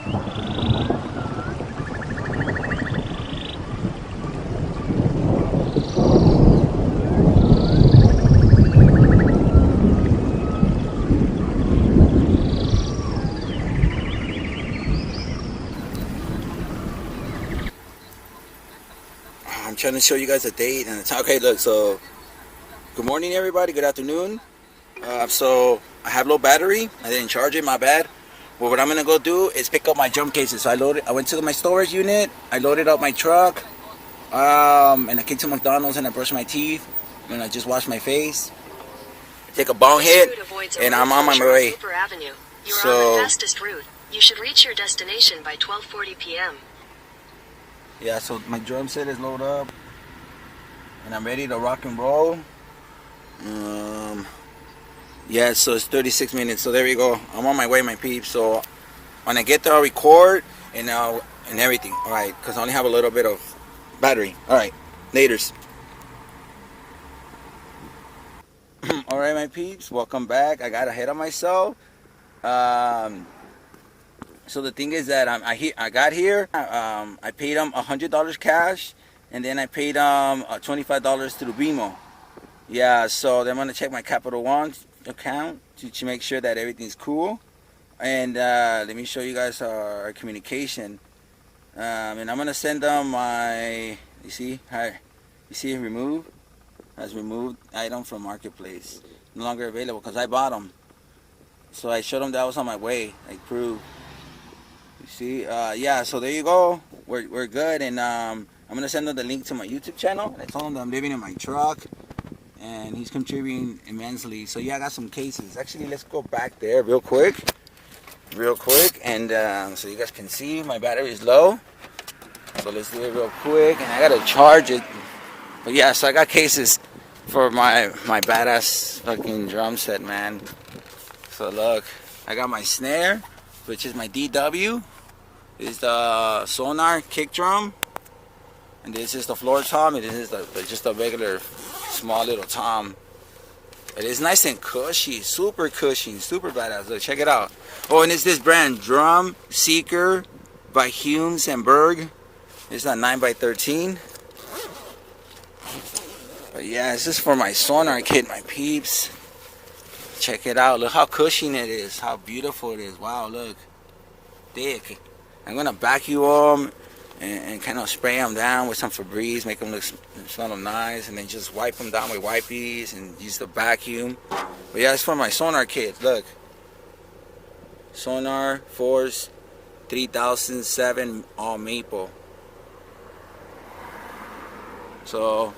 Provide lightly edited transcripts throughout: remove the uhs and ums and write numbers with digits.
I'm trying to show you guys a date and it's okay. Look, so good morning, everybody. Good afternoon. So I have low battery. I didn't charge it. My bad. Well, what I'm gonna go do is pick up my jump cases. So I went to my storage unit. I loaded up my truck. And I came to McDonald's and I brushed my teeth. And I just washed my face. Take a bong hit, and I'm on my way. You are on the fastest route. You should reach your destination by 12:40 p.m. Yeah, so my drum set is loaded up, and I'm ready to rock and roll. Yeah, so it's 36 minutes. So there we go. I'm on my way, my peeps. So when I get there, I'll record and everything. All right, because I only have a little bit of battery. All right, laters. All right, my peeps, welcome back. I got ahead of myself. So the thing is that I got here. I paid them $100 cash, and then I paid them $25 through BMO. Yeah, so then I'm gonna check my Capital One account to make sure that everything's cool. And let me show you guys our communication. And I'm gonna send them my. You see, remove. Has removed item from marketplace. No longer available because I bought them. So I showed them that I was on my way. I proved. You see, yeah. So there you go. We're good, and I'm gonna send them the link to my YouTube channel. I told him that I'm living in my truck, and he's contributing immensely. So yeah, I got some cases. Actually, let's go back there real quick, and so you guys can see my battery is low. So let's do it real quick, and I gotta charge it. But yeah, so I got cases for my badass fucking drum set, man. So look, I got my snare, which is my DW. This is the Sonor kick drum, and this is the floor tom. And this is just a regular small little tom. It is nice and cushy, super cushy, super badass. Look, check it out. Oh, and it's this brand, Drum Seeker by Hughes and Berg. It's a 9x13. But yeah, this is for my Sonor kit, my peeps. Check it out. Look how cushy it is. How beautiful it is. Wow, look. Thick. I'm going to vacuum them and kind of spray them down with some Febreze. Make them smell them nice. And then just wipe them down with wipies and use the vacuum. But yeah, it's for my Sonor kit. Look. Sonor Force 3007 all maple. So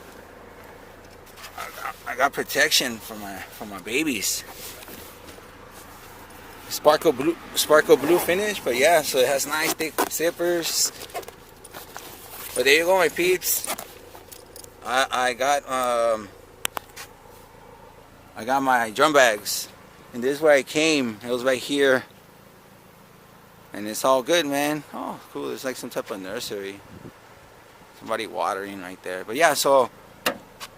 I got protection for my babies. Sparkle blue finish, but yeah, so it has nice thick zippers. But there you go, my peeps. I got my drum bags, and this is where I came. It was right here, and it's all good, man. Oh, cool. It's like some type of nursery. Somebody watering right there. But yeah, so.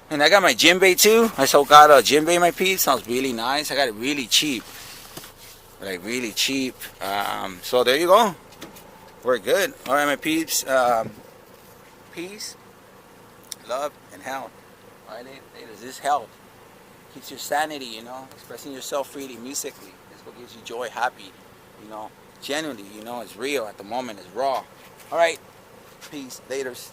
And I got my djembe too. I still got a djembe, my piece. Sounds really nice. I got it really cheap. Like really cheap. So there you go. We're good. Alright, my peeps. Peace, love, and health. Alright, ladies, this health keeps your sanity, you know, expressing yourself freely musically. That's what gives you joy, happy, you know, genuinely, you know, it's real at the moment, it's raw. Alright, peace, laters.